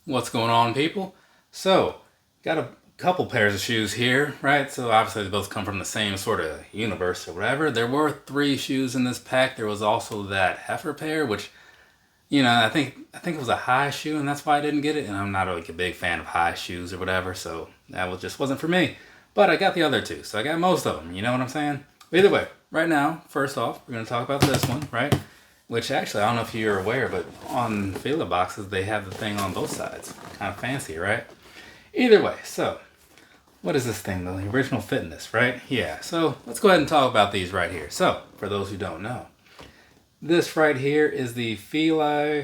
What's going on, people? So, got a couple pairs of shoes here, right? So obviously they both come from the same sort of universe or whatever. There were 3 shoes in this pack. There was also that heifer pair, which, I think it was a high shoe, and that's why I didn't get it. And I'm not really a big fan of high shoes or whatever, so just wasn't for me. But I got the other 2, so I got most of them. You know what I'm saying? But either way, right now, first off, we're gonna talk about this one, right? Which actually, I don't know if you're aware, but on Fila boxes, they have the thing on both sides. Kind of fancy, right? Either way, so, what is this thing? The Original Fitness, right? Yeah, so let's go ahead and talk about these right here. So, for those who don't know, this right here is the Fila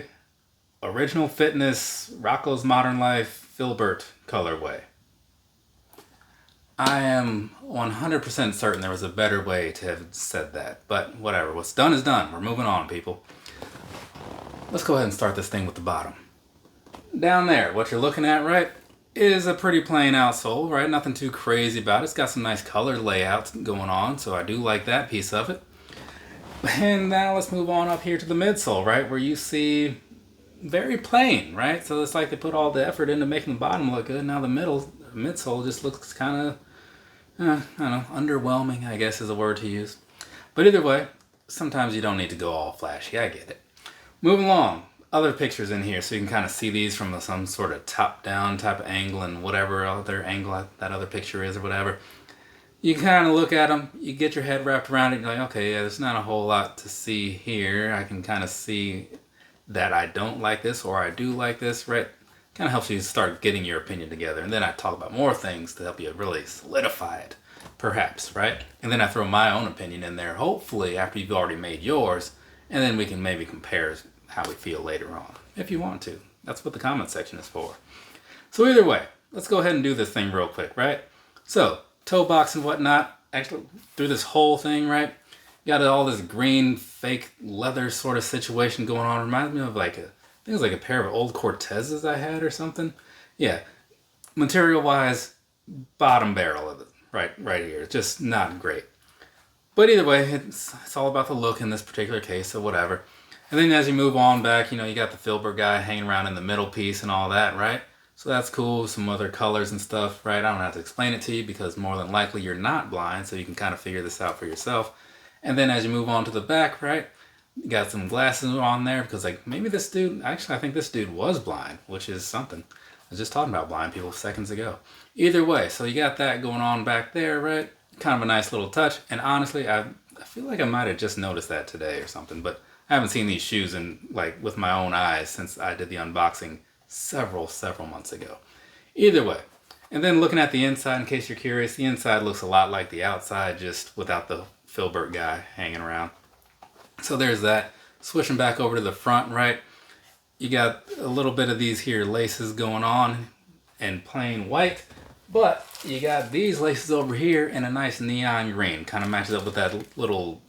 Original Fitness Rockos Modern Life Filburt colorway. I am 100% certain there was a better way to have said that, but whatever. What's done is done. We're moving on, people. Let's go ahead and start this thing with the bottom. Down there, what you're looking at, right, is a pretty plain outsole, right? Nothing too crazy about it. It's got some nice color layouts going on, so I do like that piece of it. And now let's move on up here to the midsole, right, where you see very plain, right? So it's like they put all the effort into making the bottom look good. Now the midsole just looks kind of, I don't know, underwhelming, I guess is a word to use. But either way, sometimes you don't need to go all flashy. I get it. Moving along, other pictures in here so you can kind of see these from some sort of top-down type of angle and whatever other angle that other picture is or whatever. You kind of look at them, you get your head wrapped around it, and you're like, okay, yeah, there's not a whole lot to see here. I can kind of see that I don't like this or I do like this, right? Kind of helps you start getting your opinion together. And then I talk about more things to help you really solidify it, perhaps, right? And then I throw my own opinion in there, hopefully after you've already made yours, and then we can maybe compare how we feel later on, if you want to. That's what the comment section is for. So either way, let's go ahead and do this thing real quick, right? So, toe box and whatnot, actually through this whole thing, right? You got all this green fake leather sort of situation going on. Reminds me of I think it was like a pair of old Cortezes I had or something. Yeah, material wise, bottom barrel of it, right here. It's just not great. But either way, it's all about the look in this particular case, so whatever. And then as you move on back, you got the Filburt guy hanging around in the middle piece and all that, right? So that's cool, some other colors and stuff, right? I don't have to explain it to you because more than likely you're not blind, so you can kind of figure this out for yourself. And then as you move on to the back, right, you got some glasses on there because maybe this dude, actually I think this dude was blind, which is something. I was just talking about blind people seconds ago. Either way, so you got that going on back there, right? Kind of a nice little touch. And honestly, I feel like I might have just noticed that today or something, but I haven't seen these shoes in with my own eyes since I did the unboxing several months ago. Either way. And then looking at the inside, in case you're curious, the inside looks a lot like the outside, just without the Filburt guy hanging around. So there's that. Switching back over to the front, right? You got a little bit of these here laces going on in plain white, but you got these laces over here in a nice neon green. Kind of matches up with that little,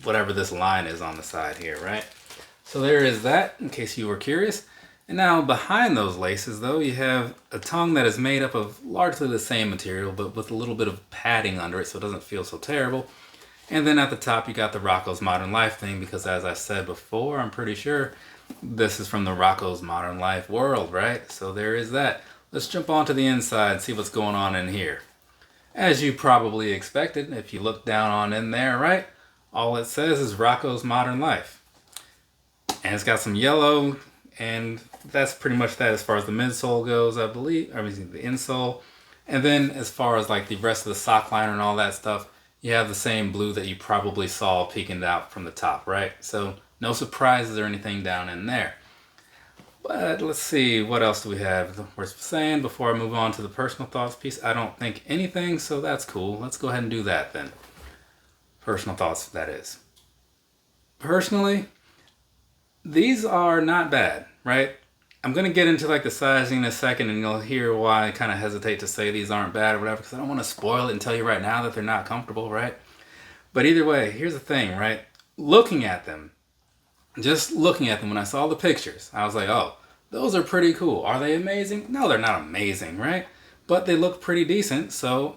whatever this line is on the side here, right? So there is that, in case you were curious. And now behind those laces, though, you have a tongue that is made up of largely the same material, but with a little bit of padding under it so it doesn't feel so terrible. And then at the top, you got the Rockos Modern Life thing, because as I said before, I'm pretty sure this is from the Rockos Modern Life world, right? So there is that. Let's jump onto the inside and see what's going on in here. As you probably expected, if you look down on in there, right? All it says is Rockos Modern Life. And it's got some yellow, and that's pretty much that as far as the midsole goes, I believe. I mean, the insole. And then as far as the rest of the sock liner and all that stuff, you have the same blue that you probably saw peeking out from the top, right? So no surprises or anything down in there. But let's see, what else do we have? We're saying before I move on to the personal thoughts piece, I don't think anything, so that's cool. Let's go ahead and do that then. Personal thoughts, that is. Personally, these are not bad, right? I'm going to get into the sizing in a second, and you'll hear why I kind of hesitate to say these aren't bad or whatever, because I don't want to spoil it and tell you right now that they're not comfortable, right? But either way, here's the thing, right? Looking at them, just looking at them when I saw the pictures, I was like, oh, those are pretty cool. Are they amazing? No, they're not amazing, right? But they look pretty decent, so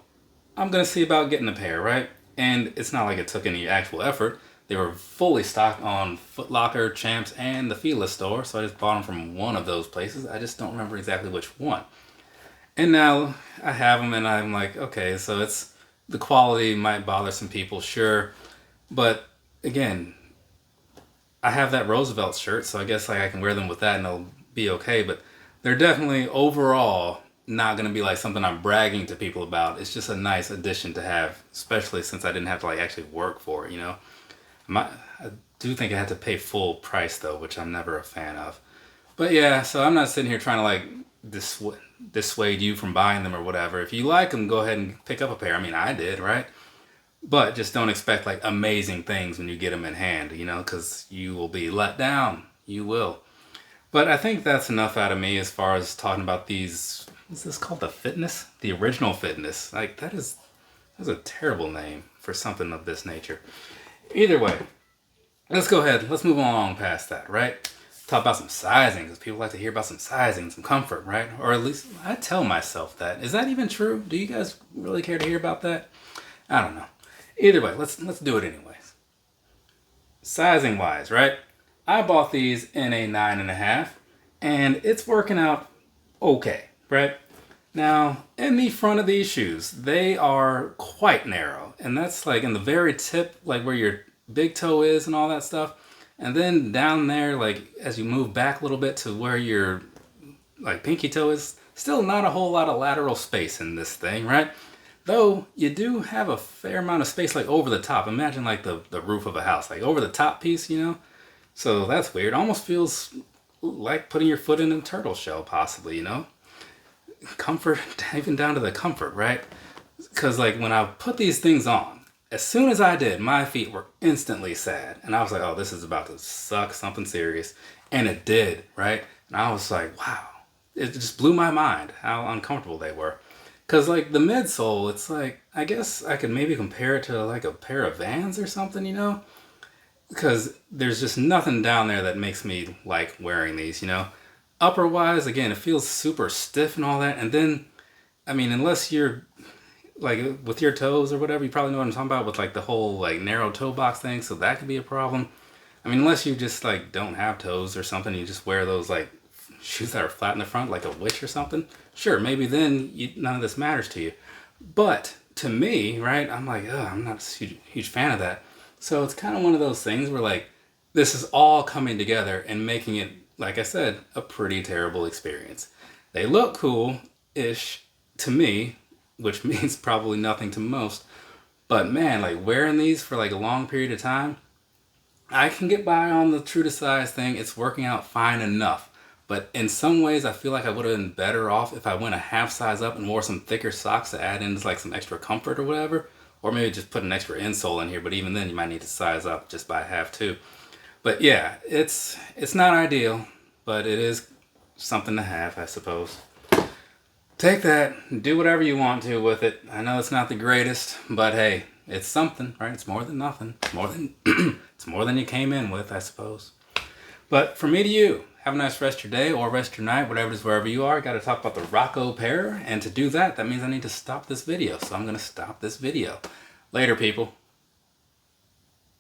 I'm going to see about getting a pair, right? And it's not like it took any actual effort. They were fully stocked on Foot Locker, Champs, and the Fila store, so I just bought them from one of those places. I just don't remember exactly which one. And now I have them, and I'm like, okay, so it's the quality might bother some people, sure, but again, I have that Roosevelt shirt, so I guess like I can wear them with that and they'll be okay, but they're definitely overall not going to be like something I'm bragging to people about. It's just a nice addition to have, especially since I didn't have to like actually work for it, you know. I do think I had to pay full price though, which I'm never a fan of. But yeah, so I'm not sitting here trying to like dissuade you from buying them or whatever. If you like them, go ahead and pick up a pair. I mean, I did, right? But just don't expect like amazing things when you get them in hand, you know, because you will be let down. You will. But I think that's enough out of me as far as talking about these. Is this called the Fitness? The Original Fitness. Like that's a terrible name for something of this nature. Either way, let's go ahead. Let's move along past that, right? Talk about some sizing, because people like to hear about some sizing, some comfort, right? Or at least I tell myself that. Is that even true? Do you guys really care to hear about that? I don't know. Either way, let's do it anyways. Sizing wise, right? I bought these in a 9.5, and it's working out okay, right? Now, in the front of these shoes, they are quite narrow, and that's like in the very tip, like where your big toe is and all that stuff. And then down there, like as you move back a little bit to where your like pinky toe is, still not a whole lot of lateral space in this thing, right? Though you do have a fair amount of space like over the top. Imagine like the roof of a house, like over the top piece, you know? So that's weird. Almost feels like putting your foot in a turtle shell possibly, you know? Comfort, even down to the comfort, right? Because like when I put these things on, as soon as I did, my feet were instantly sad. And I was like, oh, this is about to suck something serious. And it did, right? And I was like, wow. It just blew my mind how uncomfortable they were. Because like the midsole, it's like, I guess I could maybe compare it to like a pair of Vans or something, you know? Because there's just nothing down there that makes me like wearing these, you know? Upper wise, again, it feels super stiff and all that. And then, I mean, unless you're like with your toes or whatever, you probably know what I'm talking about with like the whole like narrow toe box thing. So that could be a problem. I mean, unless you just like don't have toes or something, you just wear those like shoes that are flat in the front like a witch or something. Sure, maybe then none of this matters to you. But to me, right, I'm like, oh, I'm not a huge fan of that. So it's kind of one of those things where like this is all coming together and making it, like I said, a pretty terrible experience. They look cool-ish to me, which means probably nothing to most. But man, like wearing these for like a long period of time, I can get by on the true to size thing. It's working out fine enough. But in some ways, I feel like I would have been better off if I went a half size up and wore some thicker socks to add in like some extra comfort or whatever. Or maybe just put an extra insole in here. But even then, you might need to size up just by half too. But yeah, it's not ideal. But it is something to have, I suppose. Take that and do whatever you want to with it. I know it's not the greatest, but hey, it's something, right? It's more than nothing. It's more than it's more than you came in with, I suppose. But from me to you, have a nice rest of your day or rest of your night, whatever it is, wherever you are. Got to talk about the Rocko pair, and to do that, that means I need to stop this video. So I'm going to stop this video. Later, people.